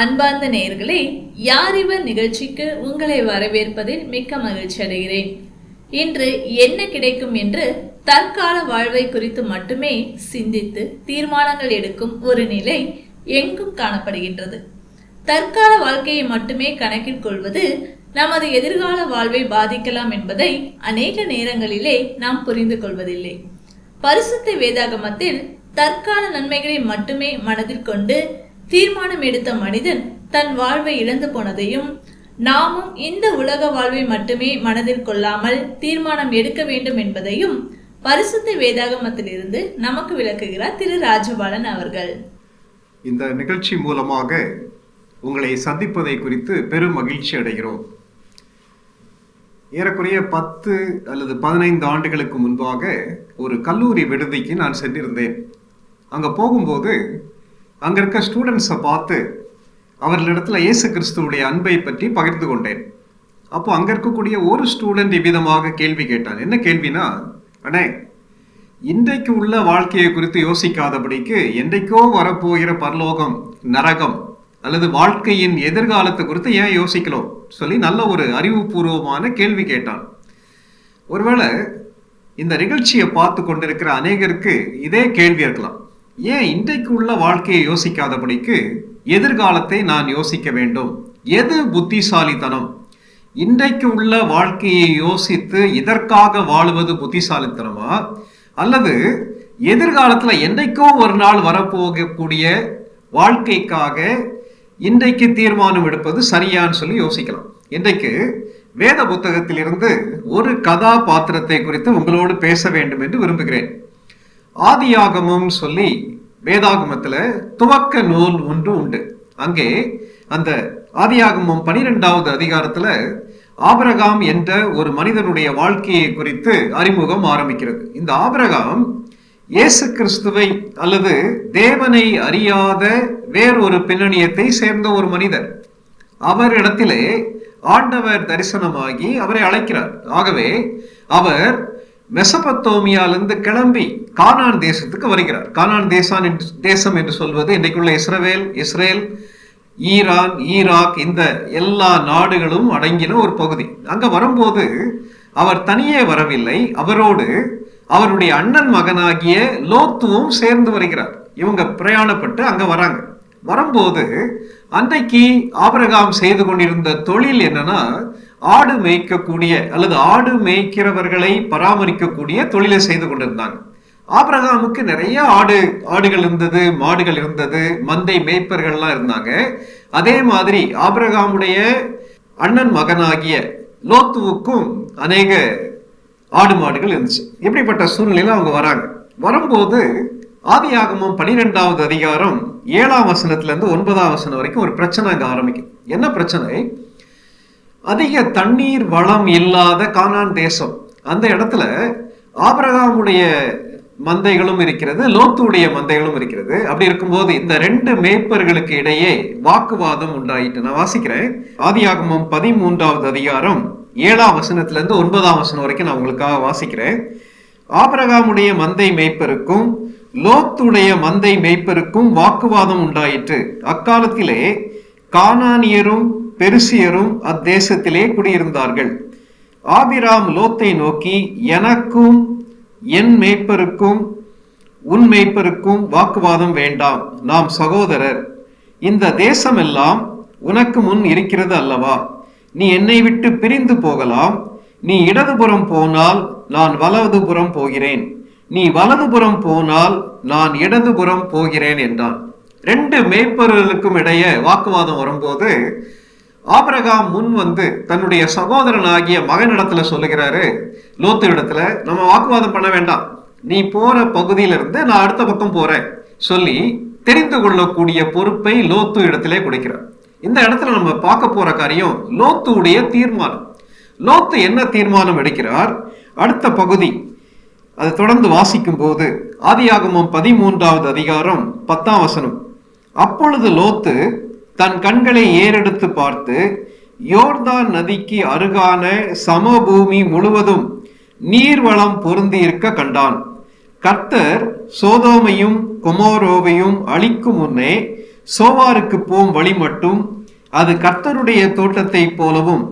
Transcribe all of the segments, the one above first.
அன்பார்ந்த நேயர்களே, யார் இவர் நிகழ்ச்சிக்கு உங்களை வரவேற்பதில் மிக்க மகிழ்ச்சி அடைகிறேன். இன்று என்ன கிடைக்கும் என்று தற்கால வாழ்வை குறித்து மட்டுமே சிந்தித்து தீர்மானங்கள் எடுக்கும் ஒரு நிலை எங்கும் காணப்படுகின்றது. தற்கால வாழ்க்கையை மட்டுமே கணக்கில் கொள்வது நமது எதிர்கால வாழ்வை பாதிக்கலாம் என்பதை அநேக நேரங்களிலே நாம் புரிந்து கொள்வதில்லை. பரிசுத்த வேதாகமத்தில் தற்கால நன்மைகளை மட்டுமே மனதில் கொண்டு தீர்மானம் எடுத்த மனிதன் தன் வாழ்வை இழந்து போனதையும், நாமும் இந்த உலக வாழ்வை மட்டுமே மனதில் கொள்ளாமல் தீர்மானம் எடுக்க வேண்டும் என்பதையும் பரிசுத்த வேதாகமத்திலிருந்து நமக்கு விளக்குகிறார் திரு ராஜபாலன் அவர்கள். இந்த நிகழ்ச்சி மூலமாக உங்களை சந்திப்பதை குறித்து பெரும் மகிழ்ச்சி அடைகிறோம். ஏறக்குறைய 10 அல்லது 15 ஆண்டுகளுக்கு முன்பாக ஒரு கல்லூரி விடுதிக்கு நான் சென்றிருந்தேன். அங்கே போகும்போது அங்கே இருக்க ஸ்டூடெண்ட்ஸை பார்த்து அவர்களிடத்துல இயேசு கிறிஸ்துவுடைய அன்பை பற்றி பகிர்ந்து கொண்டேன். அப்போ அங்கே இருக்கக்கூடிய ஒரு ஸ்டூடெண்ட் இவ்விதமாக கேள்வி கேட்டான். என்ன கேள்வினா, அண்ணே, இன்றைக்கு உள்ள வாழ்க்கையை குறித்து யோசிக்காதபடிக்கு என்றைக்கோ வரப்போகிற பரலோகம், நரகம் அல்லது வாழ்க்கையின் எதிர்காலத்தை குறித்து ஏன் யோசிக்கலாம் சொல்லி நல்ல ஒரு அறிவுபூர்வமான கேள்வி கேட்டான். ஒருவேளை இந்த நிகழ்ச்சியை பார்த்து கொண்டிருக்கிற அநேகருக்கு இதே கேள்வி இருக்கலாம். ஏன் இன்றைக்கு உள்ள வாழ்க்கையை யோசிக்காதபடிக்கு எதிர்காலத்தை நான் யோசிக்க வேண்டும்? எது புத்திசாலித்தனம்? இன்றைக்கு உள்ள வாழ்க்கையை யோசித்து இதற்காக வாழுவது புத்திசாலித்தனமா, அல்லது எதிர்காலத்துல என்றைக்கோ ஒரு நாள் வரப்போகக்கூடிய வாழ்க்கைக்காக இன்றைக்கு தீர்மானம் எடுப்பது சரியான்னு சொல்லி யோசிக்கலாம். இன்றைக்கு வேத புத்தகத்திலிருந்து ஒரு கதாபாத்திரத்தை குறித்து உங்களோடு பேச வேண்டும் என்று விரும்புகிறேன். ஆதியாகமம் சொல்லி வேதாகமத்துல துவக்க நூல் ஒன்று உண்டு. அங்கே அந்த ஆதியாகமம் 12வது அதிகாரத்துல ஆபிரகாம் என்ற ஒரு மனிதனுடைய வாழ்க்கையை குறித்து அறிமுகம் ஆரம்பிக்கிறது. இந்த ஆபிரகாம் இயேசு கிறிஸ்துவை அல்லது தேவனை அறியாத வேறொரு பின்னணியத்தை சேர்ந்த ஒரு மனிதர். அவரிடத்திலே ஆண்டவர் தரிசனமாகி அவரை அழைக்கிறார். ஆகவே அவர் மெசபத்தோமியாலிருந்து கிளம்பி கானான் தேசத்துக்கு வருகிறார். கானான் தேசம் என்று சொல்வது இன்றைக்குள்ள இஸ்ரேல், ஈரான், ஈராக், இந்த எல்லா நாடுகளும் அடங்கின ஒரு பகுதி. அங்க வரும்போது அவர் தனியே வரவில்லை, அவரோடு அவருடைய அண்ணன் மகனாகிய லோத்துவும் சேர்ந்து வருகிறார். இவங்க பிரயாணப்பட்டு அங்க வராங்க. வரும்போது அன்றைக்கு ஆபிரகாம் செய்து கொண்டிருந்த தொழில் என்னன்னா, ஆடு மேய்க்கக்கூடிய அல்லது ஆடு மேய்க்கிறவர்களை பராமரிக்கக்கூடிய தொழிலை செய்து கொண்டிருந்தாங்க. ஆபிரகாமுக்கு நிறைய ஆடுகள் இருந்தது, மாடுகள் இருந்தது, மந்தை மேய்ப்பர்கள்லாம் இருந்தாங்க. அதே மாதிரி ஆபிரகாமுடைய அண்ணன் மகனாகிய லோத்துவுக்கும் அநேக ஆடு மாடுகள் இருந்துச்சு. இப்படிப்பட்ட சூழ்நிலையில அவங்க வராங்க. வரும்போது ஆதியாகமம் 12வது அதிகாரம் 7ஆம் வசனத்திலிருந்து 9ஆம் வசனம் வரைக்கும் ஒரு பிரச்சனை அங்க ஆரம்பிக்கும். என்ன பிரச்சனை? அதிக தண்ணீர் வளம் இல்லாத கானான் தேசம். அந்த இடத்துல ஆபிரகாமுடைய மந்தைகளும் இருக்கிறது, லோத்துடைய மந்தைகளும் இருக்கிறது. அப்படி இருக்கும்போது இந்த 2 மேய்ப்பர்களுக்கு இடையே வாக்குவாதம் உண்டாயிட்டு. நான் வாசிக்கிறேன். ஆதியாகமம் 13வது அதிகாரம் 7ஆம் வசனத்திலிருந்து 9ஆம் வசனம் வரைக்கும் நான் உங்களுக்காக வாசிக்கிறேன். ஆபிரகாமுடைய மந்தை மேய்ப்பருக்கும் லோத்துடைய மந்தை மேய்ப்பருக்கும் வாக்குவாதம் உண்டாயிற்று. அக்காலத்திலே கானானியரும் பெருசியரும் அத்தேசத்திலே குடியிருந்தார்கள். ஆபிராம் லோத்தை நோக்கி, எனக்கும் என் மேய்ப்பருக்கும் உன் மேய்ப்பருக்கும் வாக்குவாதம் வேண்டாம், நாம் சகோதரர். இந்த தேசமெல்லாம் உனக்கு முன் இருக்கிறது அல்லவா? நீ என்னை விட்டு பிரிந்து போகலாம். நீ இடதுபுறம் போனால் நான் வலதுபுறம் போகிறேன், நீ வலதுபுறம் போனால் நான் இடதுபுறம் போகிறேன் என்றான். 2 மேய்ப்பர்களுக்கும் இடையே வாக்குவாதம் வரும்போது ஆபிரகாம் முன் வந்து தன்னுடைய சகோதரனாகிய மகனிடத்துல சொல்லுகிறாரு, லோத்து இடத்துல, நம்ம வாக்குவாதம் பண்ண வேண்டாம், நீ போற பகுதியிலிருந்து நான் அடுத்த பக்கம் போறேன் சொல்லி தெரிந்து கொள்ளக்கூடிய பொறுப்பை லோத்து இடத்திலே கொடுக்கிறார். இந்த இடத்துல நம்ம பார்க்க போற காரியம் லோத்துடைய தீர்மானம். லோத்து என்ன தீர்மானம் எடுக்கிறார்? அடுத்த பகுதி அது தொடர்ந்து வாசிக்கும் போது ஆதியாகமம் 13வது அதிகாரம் 10ஆம் வசனம். அப்பொழுது லோத்து தன் கண்களை ஏறெடுத்து பார்த்து யோர்தான் நதிக்கு அருகான சமபூமி முழுவதும் நீர்வளம் பொருந்தி இருக்க கண்டான். கர்த்தர் சோதோமையும் கொமோரோவையும் அழிக்கும் முன்னே சோவாருக்கு போம் வழி மட்டும் அது கர்த்தருடைய தோட்டத்தை போலவும்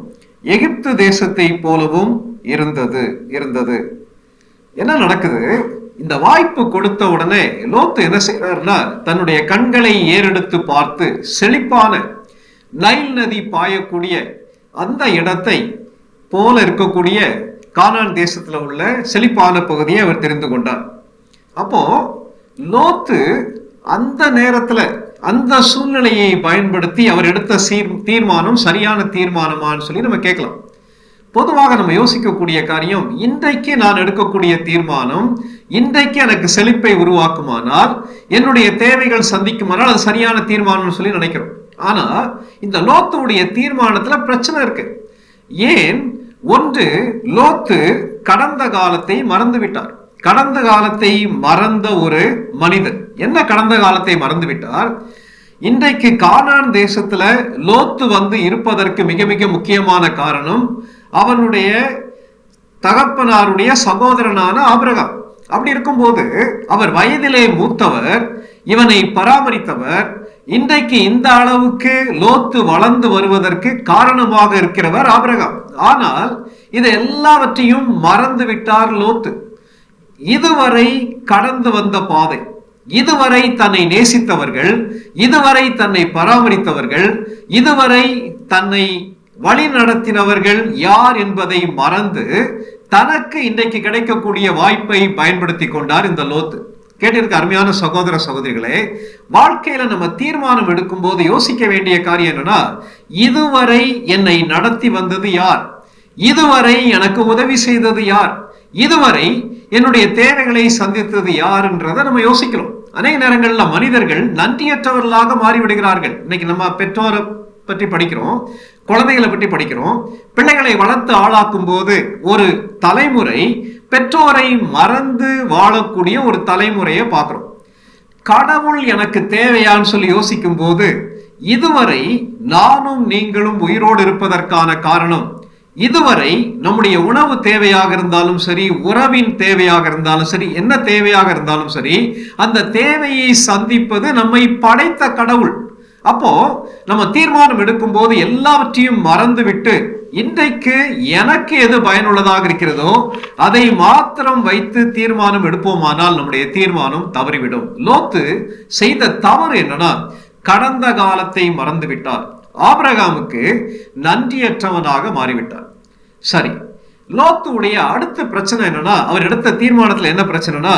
எகிப்து தேசத்தை போலவும் இருந்தது. என்ன நடக்குது? இந்த வாய்ப்பு கொடுத்த உடனே லோத்து என்ன செய்யறாருன்னா, தன்னுடைய கண்களை ஏறெடுத்து பார்த்து செழிப்பான நைல் நதி பாயக்கூடிய அந்த இடத்தை போல இருக்கக்கூடிய கானான் தேசத்துல உள்ள செழிப்பான பகுதியை அவர் தெரிந்து கொண்டார். அப்போ லோத்து அந்த நேரத்துல அந்த சூழ்நிலையை பயன்படுத்தி அவர் எடுத்த தீர்மானம் சரியான தீர்மானமான்னு சொல்லி நம்ம கேட்கலாம். பொதுவாக நம்ம யோசிக்கக்கூடிய காரியம், இன்றைக்கு நான் எடுக்கக்கூடிய தீர்மானம் இன்றைக்கு எனக்கு செழிப்பை உருவாக்குமானால், என்னுடைய தேவைகள் சந்திக்குமானால் அது சரியான தீர்மானம் சொல்லி நினைக்கிறோம். ஆனா இந்த லோத்துடைய தீர்மானத்துல பிரச்சனை இருக்கு. ஏன்? ஒன்று, லோத்து கடந்த காலத்தை மறந்து விட்டார். கடந்த காலத்தை மறந்த ஒரு மனிதன். என்ன கடந்த காலத்தை மறந்து விட்டார்? இன்றைக்கு கானான் தேசத்துல லோத்து வந்து இருப்பதற்கு மிக மிக முக்கியமான காரணம் அவனுடைய தகப்பனாருடைய சகோதரனான ஆபிரகாம். அப்படி இருக்கும்போது அவர் வயதிலே மூத்தவர், இவனை பராமரித்தவர். இன்றைக்கு இந்த அளவுக்கு லோத்து வளர்ந்து வருவதற்கு காரணமாக இருக்கிறவர் ஆபிரகாம். ஆனால் இது எல்லாவற்றையும் மறந்து விட்டார் லோத்து. இதுவரை கடந்து வந்த பாதை, இதுவரை தன்னை நேசித்தவர்கள், இதுவரை தன்னை பராமரித்தவர்கள், இதுவரை தன்னை வழி நடத்தினவர்கள் யார் என்பதை மறந்து தனக்கு இன்றைக்கு கிடைக்கக்கூடிய வாய்ப்பை பயன்படுத்தி கொண்டார் இந்த லோத்து. கேட்டிருக்க அருமையான சகோதர சகோதரிகளே, வாழ்க்கையில நம்ம தீர்மானம் எடுக்கும் போது யோசிக்க வேண்டிய காரியம் என்னன்னா, இதுவரை என்னை நடத்தி வந்தது யார்? இதுவரை எனக்கு உதவி செய்தது யார்? இதுவரை என்னுடைய தேவைகளை சந்தித்தது யாருன்றதை நம்ம யோசிக்கிறோம். அநேக நேரங்கள்ல மனிதர்கள் நன்றியற்றவர்களாக மாறிவிடுகிறார்கள். இன்னைக்கு நம்ம பெற்றோரை பற்றி படிக்கிறோம், குழந்தைகளை பற்றி படிக்கிறோம். பிள்ளைகளை வளர்த்து ஆளாக்கும் போது ஒரு தலைமுறை பெற்றோரை மறந்து வாழக்கூடிய ஒரு தலைமுறையை பார்க்கிறோம். கடவுள் எனக்கு தேவையான்னு சொல்லி யோசிக்கும் போது, இதுவரை நானும் நீங்களும் உயிரோடு இருப்பதற்கான காரணம், இதுவரை நம்முடைய உணவு தேவையாக இருந்தாலும் சரி, உறவின் தேவையாக இருந்தாலும் சரி, என்ன தேவையாக இருந்தாலும் சரி, அந்த தேவையை சந்திப்பது நம்மை படைத்த கடவுள். அப்போ நம்ம தீர்மானம் எடுக்கும் போது எல்லாவற்றையும் மறந்துவிட்டு இன்றைக்கு எனக்கு எது பயனுள்ளதாக இருக்கிறதோ அதை மாத்திரம் வைத்து தீர்மானம் எடுப்போமானால் நம்முடைய தீர்மானம் தவறிவிடும். லோத்து செய்த தவறு என்னன்னா, கடந்த காலத்தை மறந்து விட்டார். ஆபிரகாமுக்கு நன்றியற்றவனாக மாறிவிட்டார். சரி, லோத்துடைய அடுத்த பிரச்சனை என்னன்னா, அவர் எடுத்த தீர்மானத்துல என்ன பிரச்சனைனா,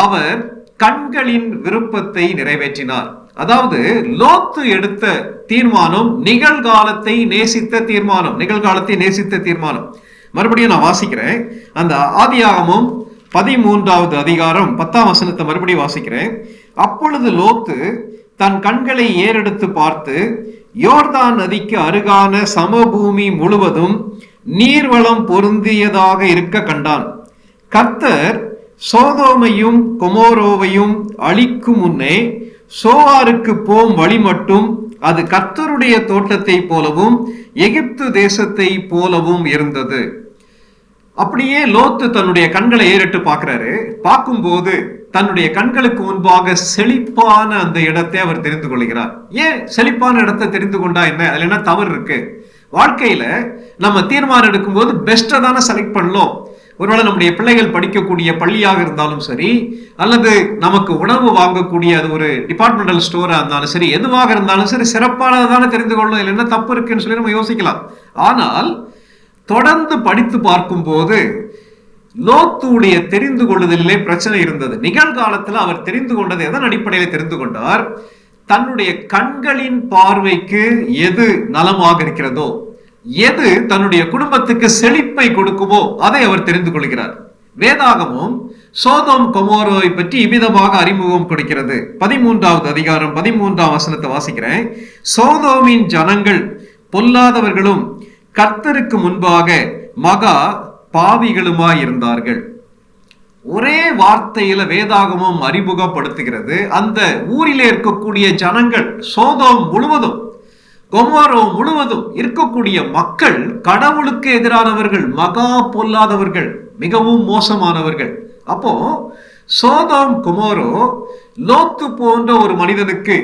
அவர் கண்களின் விருப்பத்தை நிறைவேற்றினார். அதாவது லோத்து எடுத்த தீர்மானம் நிகழ்காலத்தை நேசித்த தீர்மானம். நிகழ்காலத்தை நேசித்த தீர்மானம். மறுபடியும் நான் வாசிக்கிறேன். அந்த ஆதியாகமம் 13வது அதிகாரம் 10ஆம் வசனத்தை மறுபடியும் வாசிக்கிறேன். அப்பொழுது லோத்து தன் கண்களை ஏறெடுத்து பார்த்து யோர்தான் நதிக்கு அருகான சமபூமி முழுவதும் நீர்வளம் பொருந்தியதாக இருக்க கண்டான். கர்த்தர் சோதோமையும் கொமோரோவையும் அழிக்கும் முன்னே சோவாருக்கு போம் வழி மட்டும் அது கர்த்தருடைய தோட்டத்தை போலவும் எகிப்து தேசத்தை போலவும் இருந்தது. அப்படியே லோத்து தன்னுடைய கண்களை ஏறிட்டு பார்க்கிறாரு. பார்க்கும்போது தன்னுடைய கண்களுக்கு முன்பாக செழிப்பான அந்த இடத்தை அவர் தெரிந்து கொள்கிறார். ஏன் செழிப்பான இடத்தை தெரிந்து கொண்டா என்ன? அதுல என்ன தவறு இருக்கு? வாழ்க்கையில நம்ம தீர்மானம் எடுக்கும் போது பெஸ்ட்டை தானே செலக்ட் பண்ணலாம். ஒருவேளை நம்முடைய பிள்ளைகள் படிக்கக்கூடிய பள்ளியாக இருந்தாலும் சரி, அல்லது நமக்கு உணவு வாங்கக்கூடிய அது ஒரு டிபார்ட்மெண்டல் ஸ்டோரா இருந்தாலும் சரி, எதுவாக இருந்தாலும் சரி, சிறப்பானதானே தெரிந்து கொள்ளணும். இல்லை என்ன தப்பு இருக்குன்னு சொல்லி நம்ம யோசிக்கலாம். ஆனால் தொடர்ந்து படித்து பார்க்கும் போது லோத்துடைய தெரிந்து கொள்ளுதலிலே பிரச்சனை இருந்தது. நிகழ்காலத்துல அவர் தெரிந்து கொண்டது எதன் அடிப்படையில் தெரிந்து கொண்டார்? தன்னுடைய கண்களின் பார்வைக்கு எது நலமாக இருக்கிறதோ, எது தன்னுடைய குடும்பத்துக்கு செழிப்பை கொடுக்குமோ அதை அவர் தெரிந்து கொள்கிறார். வேதாகமும் சோதோம் கொமோரோவை பற்றி இவ்விதமாக அறிமுகம் கொடுக்கிறது. 13வது அதிகாரம் 13ஆம் வசனத்தை வாசிக்கிறேன். சோதோமின் ஜனங்கள் பொல்லாதவர்களும் கர்த்தருக்கு முன்பாக மகா பாவிகளுமாய் இருந்தார்கள். ஒரே வார்த்தையில வேதாகமும் அறிமுகப்படுத்துகிறது. அந்த ஊரிலே இருக்கக்கூடிய ஜனங்கள், சோதோம் முழுவதும், கொமோரோ முழுவதும் இருக்கக்கூடிய மக்கள் கடவுளுக்கு எதிரானவர்கள், மகா பொல்லாதவர்கள், மிகவும் மோசமானவர்கள். அப்போ சோதோம் கொமோரோ லோத்து போன்ற ஒரு மனிதனுக்கு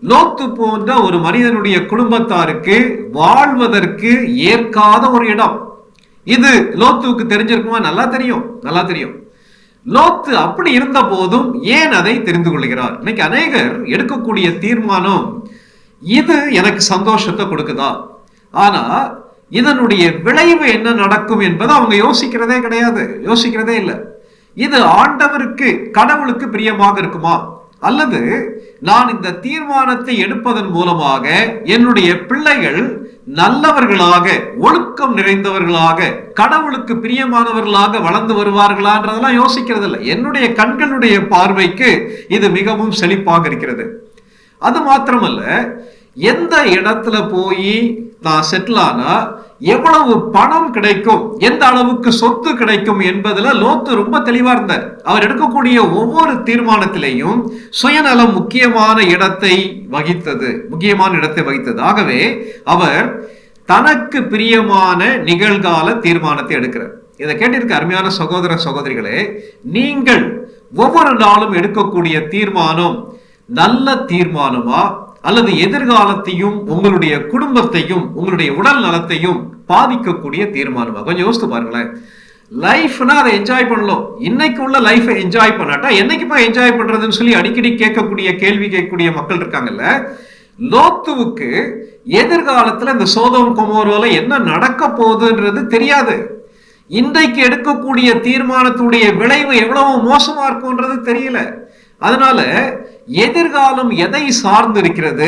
லோத்து போன்ற ஒரு மனிதனுடைய குடும்பத்தாருக்கு வாழ்வதற்கு ஏற்காத ஒரு இடம். இது லோத்துவுக்கு தெரிஞ்சிருக்குமா? நல்லா தெரியும், நல்லா தெரியும். லோத்து அப்படி இருந்த போதும் ஏன் அதை தெரிந்து கொள்கிறார்? இன்னைக்கு அநேகர் எடுக்கக்கூடிய தீர்மானம், இது எனக்கு சந்தோஷத்தை கொடுக்குதா, ஆனா இதனுடைய விளைவு என்ன நடக்கும் என்பதை அவங்க யோசிக்கிறதே கிடையாது, யோசிக்கிறதே இல்லை. இது ஆண்டவருக்கு, கடவுளுக்கு பிரியமாக இருக்குமா, அல்லது நான் இந்த தீர்மானத்தை எடுப்பதன் மூலமாக என்னுடைய பிள்ளைகள் நல்லவர்களாக, ஒழுக்கம் நிறைந்தவர்களாக, கடவுளுக்கு பிரியமானவர்களாக வளர்ந்து வருவார்களான்றதெல்லாம் யோசிக்கிறது இல்லை. என்னுடைய கண்களுடைய பார்வைக்கு இது மிகவும் செழிப்பாக இருக்கிறது. அது மாத்திரமல்ல, எந்த இடத்துல போய் நான் செட்டில் ஆனா எவ்வளவு பணம் கிடைக்கும், எந்த அளவுக்கு சொத்து கிடைக்கும் என்பதுல லோத்து ரொம்ப தெளிவா இருந்தார். அவர் எடுக்கக்கூடிய ஒவ்வொரு தீர்மானத்திலையும் சுயநலம் முக்கியமான இடத்தை வகித்தது. ஆகவே அவர் தனக்கு பிரியமான நிகழ்கால தீர்மானத்தை எடுக்கிறார். இதை கேட்டிருக்க அருமையான சகோதர சகோதரிகளே, நீங்கள் ஒவ்வொரு நாளும் எடுக்கக்கூடிய தீர்மானம் நல்ல தீர்மானமா, அல்லது எதிர்காலத்தையும் உங்களுடைய குடும்பத்தையும் உங்களுடைய உடல் நலத்தையும் பாதிக்கக்கூடிய தீர்மானமா? கொஞ்சம் யோசித்து பாருங்களேன். லைஃப்னா அதை என்ஜாய் பண்ணலாம். இன்னைக்கு உள்ள லைஃபை என்ஜாய் பண்ணாட்டா என்னைக்கு போய் என்ஜாய் பண்றதுன்னு சொல்லி அடிக்கடி கேள்வி கேட்கக்கூடிய மக்கள் இருக்காங்கல்ல. லோத்துவுக்கு எதிர்காலத்துல இந்த சோதோம் கொமோரோல என்ன நடக்க போகுதுன்றது தெரியாது. இன்றைக்கு எடுக்கக்கூடிய தீர்மானத்துடைய விளைவு எவ்வளவு மோசமா இருக்கும்ன்றது தெரியல. அதனால எதிர்காலம் எதை சார்ந்திருக்கிறது,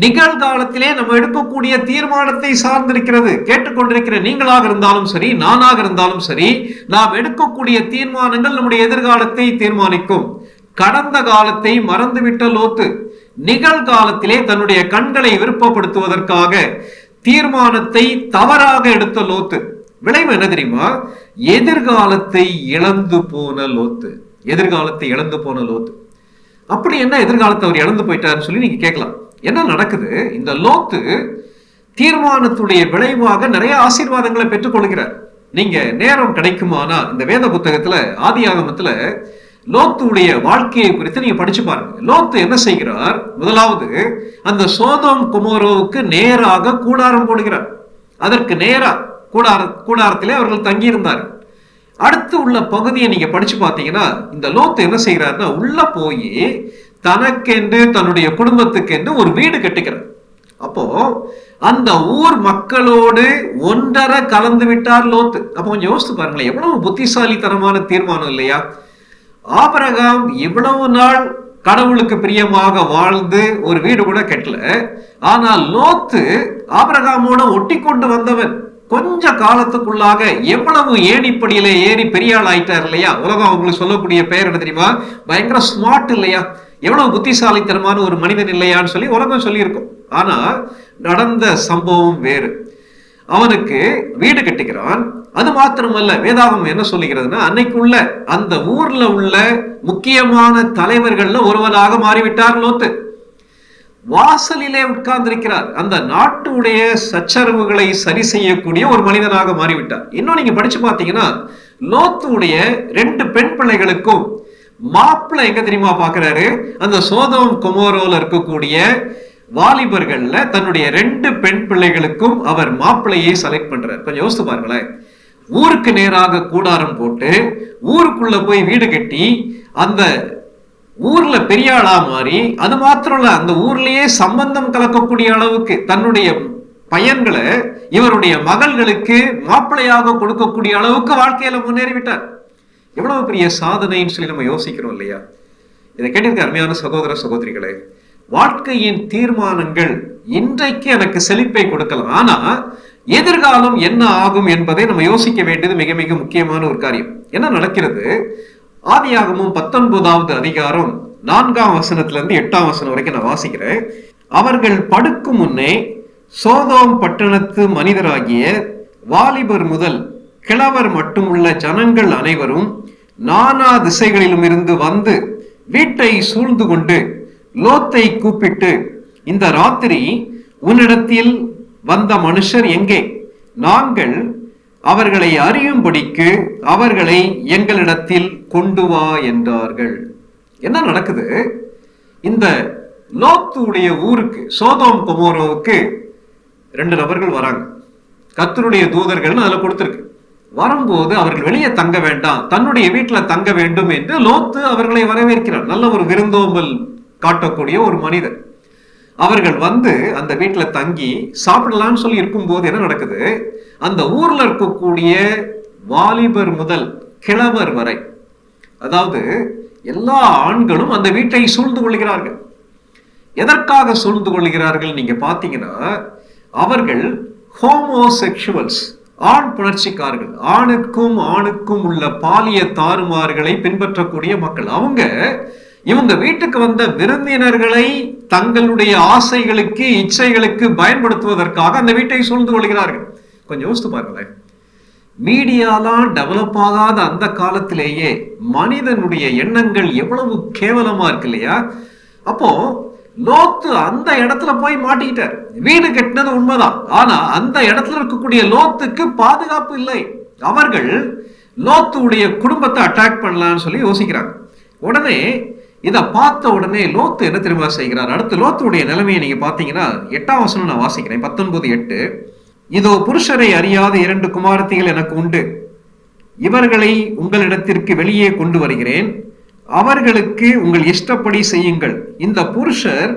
நிகழ்காலத்திலே நம்ம எடுக்கக்கூடிய தீர்மானத்தை சார்ந்திருக்கிறது. கேட்டுக்கொண்டிருக்கிற நீங்களாக இருந்தாலும் சரி, நானாக இருந்தாலும் சரி, நாம் எடுக்கக்கூடிய தீர்மானங்கள் நம்முடைய எதிர்காலத்தை தீர்மானிக்கும். கடந்த காலத்தை மறந்துவிட்ட லோத்து நிகழ்காலத்திலே தன்னுடைய கண்களை விருப்பப்படுத்துவதற்காக தீர்மானத்தை தவறாக எடுத்த லோத்து. விளைவு என்ன தெரியுமா? எதிர்காலத்தை இழந்து போன லோத்து. அப்படி என்ன எதிர்காலத்தை அவர் இழந்து போயிட்டாருன்னு சொல்லி நீங்க கேட்கலாம். என்ன நடக்குது? இந்த லோத்து தீர்மானத்துடைய விளைவாக நிறைய ஆசீர்வாதங்களை பெற்றுக் கொள்கிறார். நீங்க நேரம் கிடைக்குமானா இந்த வேத புத்தகத்துல, ஆதியாகமத்துல லோத்துடைய வாழ்க்கையை குறித்து நீங்க படிச்சு பாருங்க. லோத்து என்ன செய்கிறார்? முதலாவது அந்த சோதோம் கொமோரோவுக்கு நேராக கூடாரம் போடுகிறார். அதற்கு நேரா கூடாரத்திலே அவர்கள் தங்கி இருந்தார்கள். அடுத்து உள்ள பகுதியை நீங்க படிச்சு பார்த்தீங்கன்னா, இந்த லோத்து என்ன செய்கிறார்னா, உள்ள போய் தனக்கென்று தன்னுடைய குடும்பத்துக்கென்று ஒரு வீடு கட்டுகிறார். அப்போ அந்த ஊர் மக்களோடு ஒன்றரை கலந்து விட்டார் லோத்து. அப்போ கொஞ்சம் யோசித்து பாருங்களேன், எவ்வளவு புத்திசாலித்தனமான தீர்மானம் இல்லையா? ஆபிரகாம் இவ்வளவு நாள் கடவுளுக்கு பிரியமாக வாழ்ந்து ஒரு வீடு கூட கட்டல. ஆனால் லோத்து ஆபிரகாமோட ஒட்டி கொண்டு வந்தவன். கொஞ்ச காலத்துக்குள்ளாக எவ்வளவு ஏணிப்படியில ஏறி பெரிய ஆள் ஆயிட்டார் இல்லையா? உலகம் அவங்களுக்கு சொல்லக்கூடிய பெயர் என்ன தெரியுமா? பயங்கர ஸ்மார்ட் இல்லையா? எவ்வளவு புத்திசாலித்தனமான ஒரு மனிதன் இல்லையான்னு சொல்லி உலகம் சொல்லியிருக்கும். ஆனா நடந்த சம்பவம் வேறு. அவனுக்கு வீடு கட்டுகிறான். அது மாத்திரமல்ல, வேதாகமம் என்ன சொல்லுகிறதுனா, அன்னைக்குள்ள அந்த ஊர்ல உள்ள முக்கியமான தலைவர்கள்ல ஒருவனாக மாறிவிட்டார் லோத்து. வாசலிலே உட்கார்ந்திருக்கிறார். அந்த நாட்டுடைய சச்சரவுகளை சரி செய்யக்கூடிய ஒரு மனிதனாக மாறிவிட்டார். இன்னும் நீங்க படிச்சு பார்த்தீங்கன்னா, லோத்துடைய 2 பெண் பிள்ளைகளுக்கும் மாப்பிள்ளை எங்க தெரியுமா பாக்குறாரு? அந்த சோதோம் கொமோரோல இருக்கக்கூடிய வாலிபர்கள்ல தன்னுடைய 2 பெண் பிள்ளைகளுக்கும் அவர் மாப்பிள்ளையை செலக்ட் பண்றார். கொஞ்சம் யோசித்து பாருங்களேன். ஊருக்கு நேராக கூடாரம் போட்டு ஊருக்குள்ள போய் வீடு கட்டி அந்த ஊர்ல பெரிய ஆளா மாறி, அது மாத்திரம் இல்ல, அந்த ஊர்லயே சம்பந்தம் கலக்கக்கூடிய அளவுக்கு தன்னுடைய பையன்களை இவருடைய மகள்களுக்கு மாப்பிள்ளையாக கொடுக்கக்கூடிய அளவுக்கு வாழ்க்கையில முன்னேறிவிட்டார். எவ்வளவு பெரிய சாதனைன்னு சொல்லி நம்ம யோசிக்கிறோம் இல்லையா? இதை கேட்டிருக்க அருமையான சகோதர சகோதரிகளே, வாழ்க்கையின் தீர்மானங்கள் இன்றைக்கு எனக்கு செழிப்பை கொடுக்கலாம், ஆனா எதிர்காலம் என்ன ஆகும் என்பதை நம்ம யோசிக்க வேண்டியது மிக மிக முக்கியமான ஒரு காரியம். என்ன நடக்கிறது? ஆதியாகமம் 19வது அதிகாரம் 4ஆம் வசனத்திலிருந்து 8ஆம் வசனம் வரைக்கும் நான் வாசிக்கிறேன். அவர்கள் படுக்கும் முன்னே சோதோம் பட்டணத்து மனிதராகிய வாலிபர் முதல் கிழவர் மட்டும் உள்ள ஜனங்கள் அனைவரும் நானா திசைகளிலும் இருந்து வந்து வீட்டை சூழ்ந்து கொண்டு லோத்தை கூப்பிட்டு, இந்த ராத்திரி உன்னிடத்தில் வந்த மனுஷர் எங்கே? நாங்கள் அவர்களை அறியும்படிக்கு அவர்களை எங்களிடத்தில் கொண்டு வா என்றார்கள். என்ன நடக்குது? இந்த லோத்துடைய ஊருக்கு, சோதோம் கொமோரோவுக்கு 2 நபர்கள் வராங்க. கர்த்தருடைய தூதர்கள் அதுல கொடுத்திருக்கு. வரும்போது அவர்கள் வெளியே தங்க வேண்டாம், தன்னுடைய வீட்டுல தங்க வேண்டும் என்று லோத்து அவர்களை வரவேற்கிறார். நல்ல ஒரு விருந்தோம்பல் காட்டக்கூடிய ஒரு மனிதர். அவர்கள் வந்து அந்த வீட்டுல தங்கி சாப்பிடலாம்னு சொல்லி இருக்கும்போது என்ன நடக்குது, அந்த ஊர்ல இருக்கக்கூடிய வாலிபர் முதல் கிழவர் வரை, அதாவது எல்லா ஆண்களும் அந்த வீட்டை சூழ்ந்து கொள்கிறார்கள். எதற்காக சூழ்ந்து கொள்கிறார்கள் நீங்க பாத்தீங்கன்னா, அவர்கள் ஹோமோசெக்சுவல்ஸ், ஆண் புணர்ச்சிக்காரர்கள், ஆணுக்கும் ஆணுக்கும் உள்ள பாலிய தாறுமாறுகளை பின்பற்றக்கூடிய மக்கள். இவங்க வீட்டுக்கு வந்த விருந்தினர்களை தங்களுடைய ஆசைகளுக்கு, இச்சைகளுக்கு பயன்படுத்துவதற்காக அந்த வீட்டை சூழ்ந்து கொள்கிறார்கள். கொஞ்சம் யோசித்து பாருங்களேன். மீடியாலாம் டெவலப் ஆகாத அந்த காலத்திலேயே மனிதனுடைய எண்ணங்கள் எவ்வளவு கேவலமா இருக்கு இல்லையா? அப்போ லோத்து அந்த இடத்துல போய் மாட்டிக்கிட்டார். வீடு கட்டினது உண்மைதான், ஆனா அந்த இடத்துல இருக்கக்கூடிய லோத்துக்கு பாதுகாப்பு இல்லை. அவர்கள் லோத்துடைய குடும்பத்தை அட்டாக் பண்ணலாம்னு சொல்லி யோசிக்கிறாங்க. உடனே இதை பார்த்த உடனே லோத்து என்ன தெரியுமா செய்கிறார்? அடுத்து லோத்துடைய நிலைமையை நீங்க பாத்தீங்கன்னா 8ஆம் வசனம் நான் வாசிக்கிறேன், 19:8. இதோ புருஷரை அறியாத 2 குமாரத்திகள் எனக்கு உண்டு, இவர்களை உங்களிடத்திற்கு வெளியே கொண்டு வருகிறேன், அவர்களுக்கு உங்கள் இஷ்டப்படி செய்யுங்கள். இந்த புருஷர்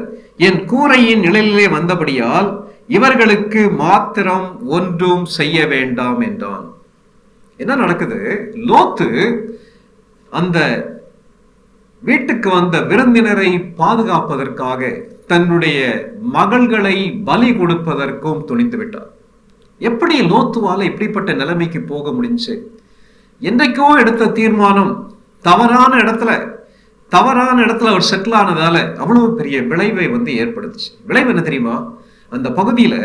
என் கூரையின் நிழலிலே வந்தபடியால் இவர்களுக்கு மாத்திரம் ஒன்றும் செய்ய வேண்டாம் என்றான். என்ன நடக்குது? லோத்து அந்த வீட்டுக்கு வந்த விருந்தினரை பாதுகாப்பதற்காக தன்னுடைய மகள்களை பலி கொடுப்பதற்கும் துணிந்து விட்டார். எப்படி லோத்துவால இப்படிப்பட்ட நிலைமைக்கு போக முடிஞ்சு? என்றைக்கோ எடுத்த தீர்மானம் தவறான இடத்துல அவர் செட்டில் ஆனதால அவ்வளவு பெரிய விளைவை ஏற்படுத்துச்சு. விளைவு என்ன தெரியுமா? அந்த பகுதியில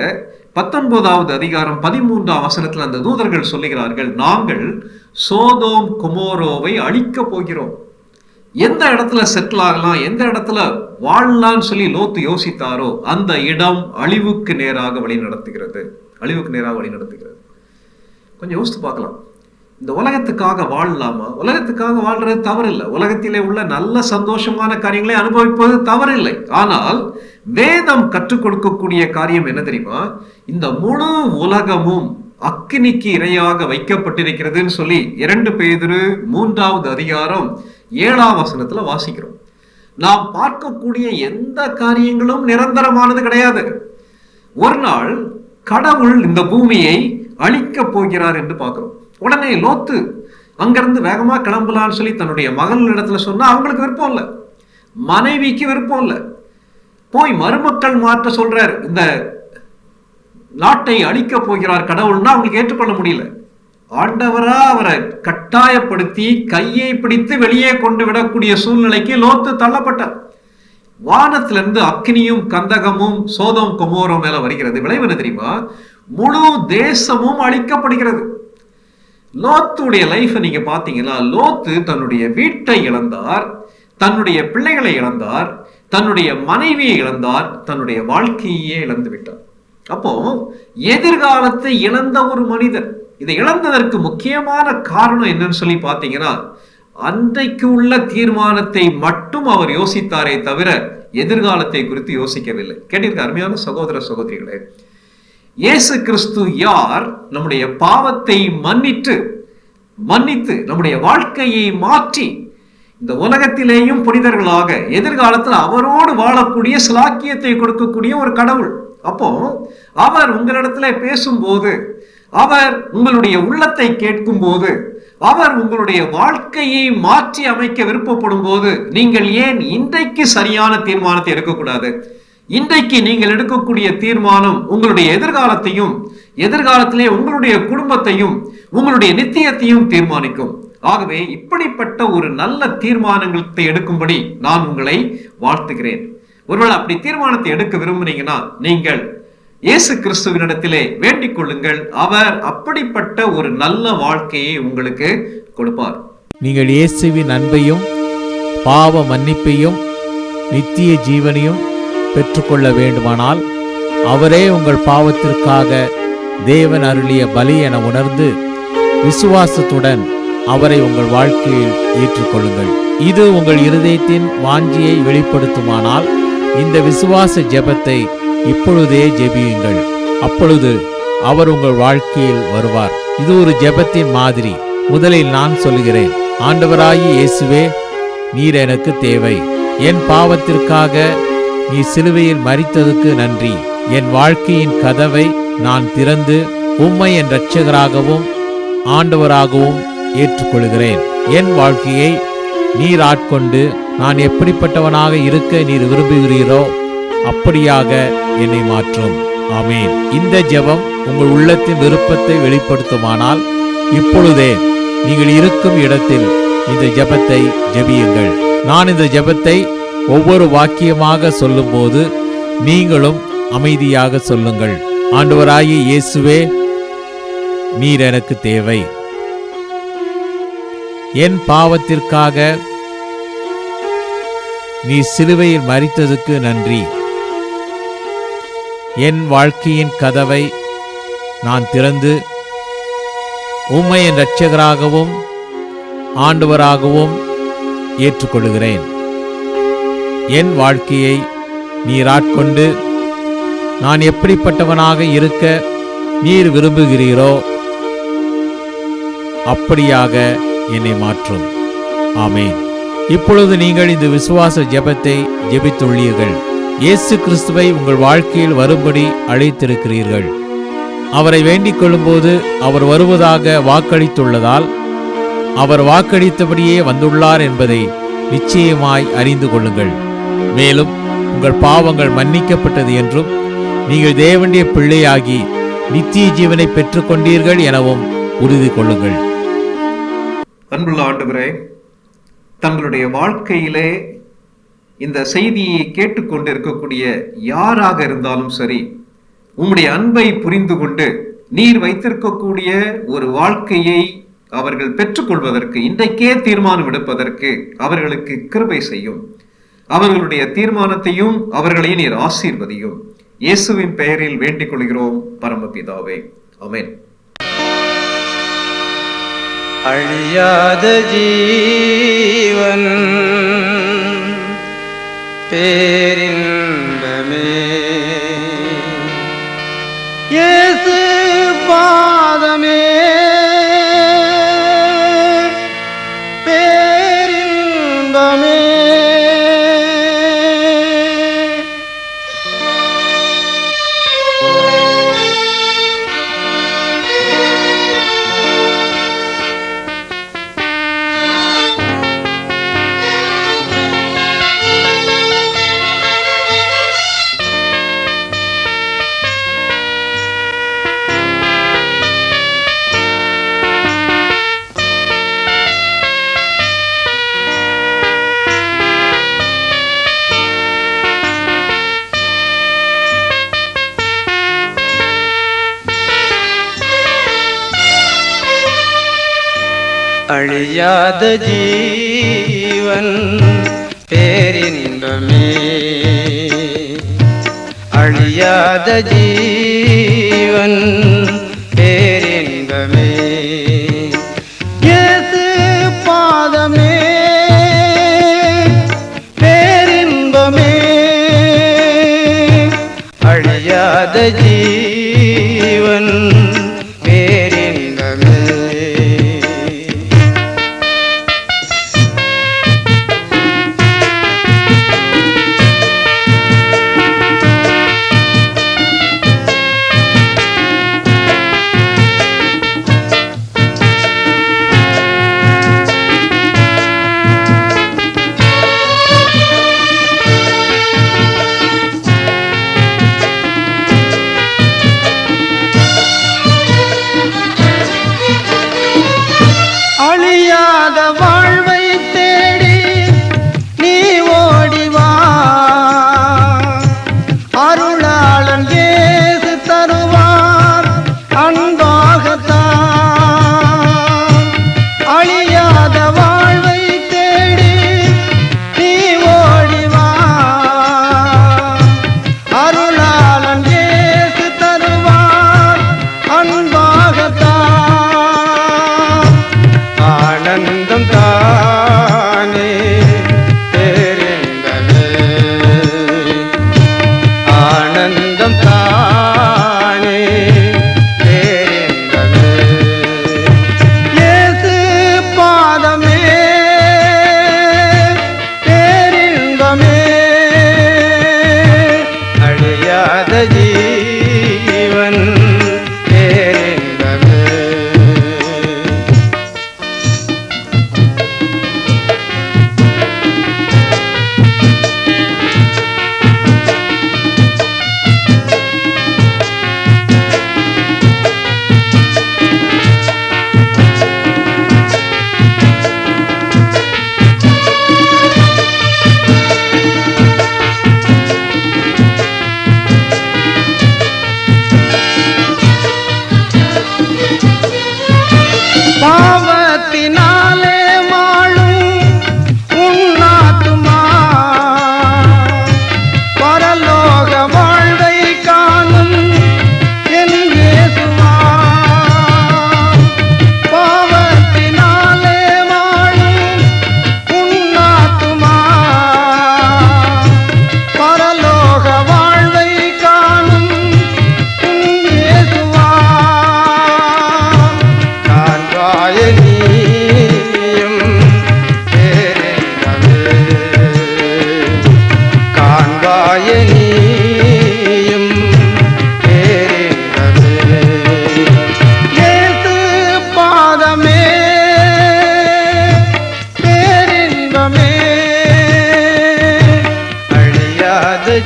19வது அதிகாரம் 13ஆம் வசனத்துல அந்த தூதர்கள் சொல்லுகிறார்கள், நாங்கள் சோதோம் கொமோரோவை அழிக்க போகிறோம். எந்த இடத்துல செட்டில் ஆகலாம், எந்த இடத்துல வாழலாம்னு சொல்லி லோத்து யோசித்தாரோ அந்த இடம் அழிவுக்கு நேராக வழி நடத்துகிறது. கொஞ்சம் யோசித்து பார்க்கலாம். இந்த உலகத்துக்காக வாழலாமா? உலகத்துக்காக வாழ்றது தவறில்லை. உலகத்திலே உள்ள நல்ல சந்தோஷமான காரியங்களை அனுபவிப்பது தவறில்லை. ஆனால் வேதம் கற்றுக் கொடுக்கக்கூடிய காரியம் என்ன தெரியுமா? இந்த முழு உலகமும் அக்கினிக்கு இரையாக வைக்கப்பட்டிருக்கிறதுன்னு சொல்லி 2 பேதுரு 3வது அதிகாரம் 7ஆம் வசனத்துல வாசிக்கிறோம். நாம் பார்க்கக்கூடிய எந்த காரியங்களும் நிரந்தரமானது கிடையாது. ஒரு நாள் கடவுள் இந்த பூமியை அழிக்கப் போகிறார் என்று பார்க்கிறோம். உடனே லோத்து அங்கிருந்து வேகமா கிளம்பலான்னு சொல்லி தன்னுடைய மகள் இடத்துல சொன்னா அவங்களுக்கு விருப்பம் இல்லை, மனைவிக்கு விருப்பம் இல்லை. போய் மருமக்கள் மாற்ற சொல்றாரு, இந்த நாட்டை அழிக்க போகிறார் கடவுள்னா அவங்களுக்கு ஏற்றுக்கொள்ள முடியல. ஆண்டவரா அவரை கட்டாயப்படுத்தி கையை பிடித்து வெளியே கொண்டு விடக்கூடிய சூழ்நிலைக்கு லோத்து தள்ளப்பட்டார். வானத்திலிருந்து அக்னியும் கந்தகமும் சோதோம் கொமோரோ மேல வருகிறது. விளைவு என்ன தெரியுமா? முழு தேசமும் அழிக்கப்படுகிறது. லோத்துடைய லைஃப் நீங்க பாத்தீங்கன்னா, லோத்து தன்னுடைய வீட்டை இழந்தார், தன்னுடைய பிள்ளைகளை இழந்தார், தன்னுடைய மனைவியை இழந்தார், தன்னுடைய வாழ்க்கையே இழந்து விட்டார். அப்போ எதிர்காலத்தை இழந்த ஒரு மனிதர். இதை இழந்ததற்கு முக்கியமான காரணம் என்னன்னு சொல்லி பாத்தீங்கன்னா, அன்றைக்கு உள்ள தீர்மானத்தை மட்டும் அவர் யோசித்தாரே தவிர எதிர்காலத்தை குறித்து யோசிக்கவில்லை. கேட்டிருக்க அருமையான சகோதர சகோதரிகளே, இயேசு கிறிஸ்து யார்? நம்முடைய பாவத்தை மன்னித்து நம்முடைய வாழ்க்கையை மாற்றி இந்த உலகத்திலேயும் புனிதர்களாக எதிர்காலத்தில் அவரோடு வாழக்கூடிய சிலாக்கியத்தை கொடுக்கக்கூடிய ஒரு கடவுள். அப்போ அவர் உங்களிடத்துல பேசும்போது, அவர் உங்களுடைய உள்ளத்தை கேட்கும் போது, அவர் உங்களுடைய வாழ்க்கையை மாற்றி அமைக்க விருப்பப்படும் போது, நீங்கள் ஏன் இன்றைக்கு சரியான தீர்மானத்தை எடுக்கக்கூடாது? இன்றைக்கு நீங்கள் எடுக்கக்கூடிய தீர்மானம் உங்களுடைய எதிர்காலத்தையும், எதிர்காலத்திலே உங்களுடைய குடும்பத்தையும், உங்களுடைய நித்தியத்தையும் தீர்மானிக்கும். ஆகவே இப்படிப்பட்ட ஒரு நல்ல தீர்மானங்களை எடுக்கும்படி நான் உங்களை வாழ்த்துகிறேன். ஒருவேளை அப்படி தீர்மானத்தை எடுக்க விரும்புனீங்கன்னா நீங்கள் இயேசு கிறிஸ்துவினிடத்திலே வேண்டிக் கொள்ளுங்கள். அவர் அப்படிப்பட்ட ஒரு நல்ல வாழ்க்கையை உங்களுக்கு கொடுப்பார். நீங்கள் இயேசுவின் அன்பையும் பாவ மன்னிப்பையும் நித்திய ஜீவனையும் பெற்றுக்கொள்ள வேண்டுமானால் அவரே உங்கள் பாவத்திற்காக தேவன் அருளிய பலி என உணர்ந்து விசுவாசத்துடன் அவரை உங்கள் வாழ்க்கையில் ஏற்றுக்கொள்ளுங்கள். இது உங்கள் இருதயத்தின் வாஞ்சியை வெளிப்படுத்துமானால் இந்த விசுவாச ஜெபத்தை இப்பொழுதே ஜெபியுங்கள். அப்பொழுது அவர் உங்கள் வாழ்க்கையில் வருவார். இது ஒரு ஜெபத்தின் மாதிரி. முதலில் நான் சொல்கிறேன். ஆண்டவராகிய இயேசுவே, நீர் எனக்கு தேவை. என் பாவத்திற்காக நீ சிலுவையில் மரித்ததுக்கு நன்றி. என் வாழ்க்கையின் கதவை நான் திறந்து உம்மை என் இரட்சகராகவும் ஆண்டவராகவும் ஏற்றுக்கொள்கிறேன். என் வாழ்க்கையை நீர் ஆட்கொண்டு நான் எப்படிப்பட்டவனாக இருக்க நீர் விரும்புகிறீரோ அப்படியாக என்னை மாற்றும். ஆமேன். இந்த ஜெபம் உங்கள் உள்ளத்தின் விருப்பத்தை வெளிப்படுத்துமானால் இப்பொழுதே நீங்கள் இருக்கும் இடத்தில் இந்த ஜெபத்தை ஜெபியுங்கள். நான் இந்த ஜெபத்தை ஒவ்வொரு வாக்கியமாக சொல்லும்போது நீங்களும் அமைதியாக சொல்லுங்கள். ஆண்டவராகிய இயேசுவே, நீர் எனக்கு தேவை. என் பாவத்திற்காக நீ சிலுவையில் மரித்ததுக்கு நன்றி. என் வாழ்க்கையின் கதவை நான் திறந்து உம்மை என் இரட்சகராகவும் ஆண்டவராகவும் ஏற்றுக்கொள்கிறேன். என் வாழ்க்கையை நீர் ஆட்கொண்டு நான் எப்படிப்பட்டவனாக இருக்க நீர் விரும்புகிறீரோ அப்படியாக என்னை மாற்றும். ஆமேன். இப்பொழுது நீங்கள் இந்த விசுவாச ஜெபத்தை ஜெபித்துள்ளீர்கள். இயேசு கிறிஸ்துவை உங்கள் வாழ்க்கையில் வரும்படி அழைத்திருக்கிறீர்கள். அவரை வேண்டிக் கொள்ளும்போது அவர் வருவதாக வாக்களித்துள்ளதால் அவர் வாக்களித்தபடியே வந்துள்ளார் என்பதை நிச்சயமாய் அறிந்து கொள்ளுங்கள். மேலும் உங்கள் பாவங்கள் மன்னிக்கப்பட்டது என்றும் நீங்கள் தேவனுடைய பிள்ளையாகி நித்திய ஜீவனை பெற்றுக்கொண்டீர்கள் எனவும் உறுதி கொள்ளுங்கள். அன்புள்ள ஆண்டவரே, தங்களுடைய வாழ்க்கையிலே இந்த செய்தியை கேட்டுக்கொண்டு இருக்கக்கூடிய யாராக இருந்தாலும் சரி, உம்முடைய அன்பை புரிந்து கொண்டு நீர் வைத்திருக்கக்கூடிய ஒரு வாழ்க்கையை அவர்கள் பெற்றுக்கொள்வதற்கு இன்றைக்கே தீர்மானம் எடுப்பதற்கு அவர்களுக்கு கிருபை செய்யும். அவர்களுடைய தீர்மானத்தையும் அவர்களையும் நீர் ஆசீர்வதியும். இயேசுவின் பெயரில் வேண்டிக் கொள்கிறோம் பரமபிதாவே. ஆமென். அழியாத ஜீவன் பேரின்பமே இயேசு பாதமே பேரின்பமே. அழியாத ஜீவன் பேரின்பமே அழியாத ஜீவன் பேரின்பமே இயேசு பாதமே பேரின்பமே அழியாத ஜீவன் பேரின்பமே.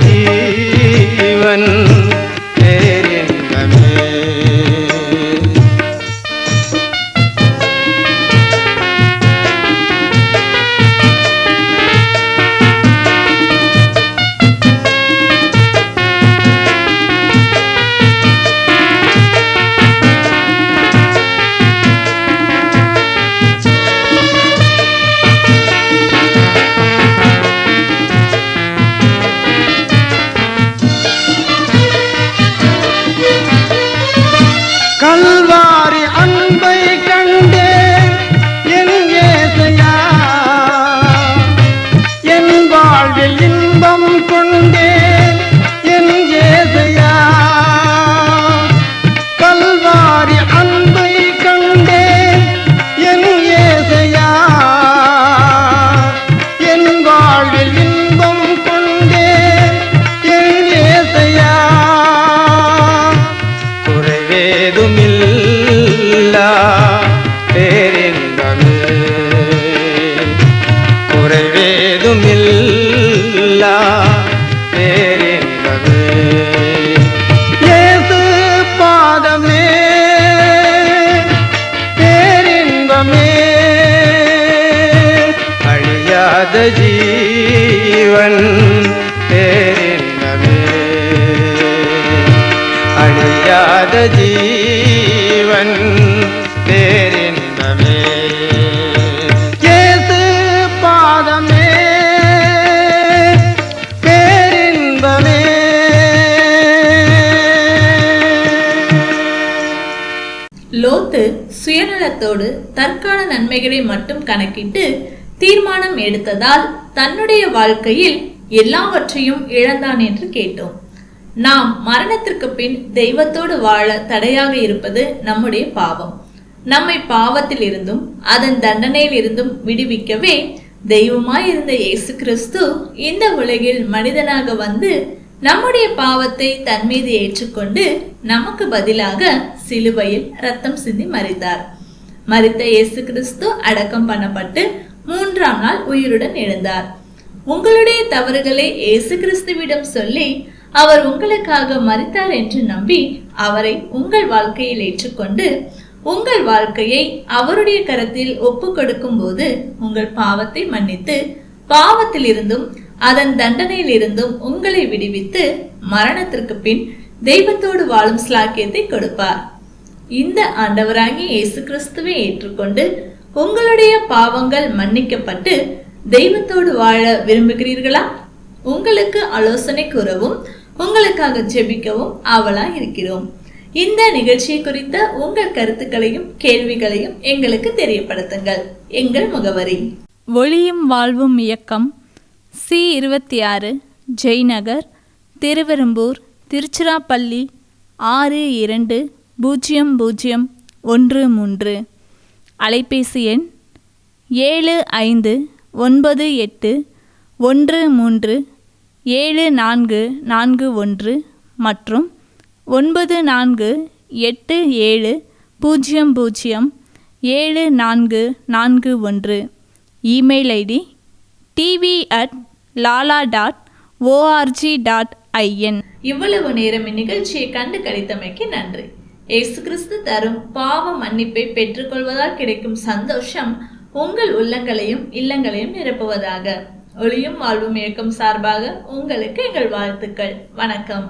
ஜீவன் பேரின்பமே. கல்வாரி அன்பை கண்டேன் என் இயேசையா, என் வாழ்வில் இன்பம் கொண்டேன் என் இயேசையா. கல்வாரி அன்பை கண்டேன் என் இயேசையா, என் வாழ்வில் இன்பம் கொண்டேன் என் இயேசையா. குறைவேதுமில்லா பேரின்பமே, குறைவேதுமில்லா பேரின்பமே. இயேசு பாதமே பேரின்பமே, அழியாத ஜீவன் பேரின்பமே, அழியாத ஜீவன் பேரின்பமே. இயேசு பாதமே பேரின்பமே. லோத்து சுயநலத்தோடு தற்கால நன்மைகளை மட்டும் கணக்கிட்டு தீர்மானம் எடுத்ததால் தன்னுடைய வாழ்க்கையில் எல்லாவற்றையும் இழந்தான் என்று கேட்டோம். நாம் மரணத்திற்கு பின் தெய்வத்தோடு வாழ தடையாக இருப்பது நம்முடைய பாவம். நம்மை பாவத்தில் இருந்தும் அதன் தண்டனையில் இருந்தும் விடுவிக்கவே தெய்வமாய் இருந்த இயேசு கிறிஸ்து இந்த உலகில் மனிதனாக வந்து நம்முடைய பாவத்தை தன் மீது ஏற்றுக்கொண்டு நமக்கு பதிலாக சிலுவையில் ரத்தம் சிந்தி மரித்தார். மரித்த இயேசு கிறிஸ்து அடக்கம் பண்ணப்பட்டு 3ஆம் நாள் உயிருடன் எழுந்தார். உங்களுடைய தவறுகளை இயேசு கிறிஸ்துவிடம் சொல்லி அவர் உங்களுக்காக மரித்தார் என்று நம்பி அவரை உங்கள் வாழ்க்கையில் ஏற்றுக்கொண்டு உங்கள் வாழ்க்கையை அவருடைய கரத்தில் ஒப்பு கொடுக்கும் போது உங்கள் பாவத்தை மன்னித்து பாவத்தில் இருந்தும் அதன் தண்டனையில் இருந்தும் உங்களை விடுவித்து மரணத்திற்கு பின் தெய்வத்தோடு வாழும் ஸ்லாக்கியத்தை கொடுப்பார். இந்த ஆண்டவராகிய இயேசு கிறிஸ்துவை ஏற்றுக்கொண்டு உங்களுடைய பாவங்கள் மன்னிக்கப்பட்டு தெய்வத்தோடு வாழ விரும்புகிறீர்களா? உங்களுக்கு ஆலோசனை கூறவும் உங்களுக்காக ஜெபிக்கவும் ஆவலா இருக்கிறோம். இந்த நிகழ்ச்சியை குறித்த உங்கள் கருத்துக்களையும் கேள்விகளையும் எங்களுக்கு தெரியப்படுத்துங்கள். எங்கள் முகவரி: ஒளியும் வாழ்வும் இயக்கம், C26, ஜெய்நகர், திருவெரும்பூர், திருச்சிராப்பள்ளி 620013. அலைபேசி எண் 7598137441 மற்றும் 9487007441. Email ID tv@lala.org.in. இவ்வளவு நேரம் இந்நிகழ்ச்சியை கண்டு கழித்தமைக்கு நன்றி. இயேசு கிறிஸ்து தரும் பாவ மன்னிப்பை பெற்றுக்கொள்வதால் கிடைக்கும் சந்தோஷம் உங்கள் உள்ளங்களையும் இல்லங்களையும் நிரப்புவதாக. ஒளியும் வாழ்வும் இயக்கம் சார்பாக உங்களுக்கு எங்கள் வாழ்த்துக்கள். வணக்கம்.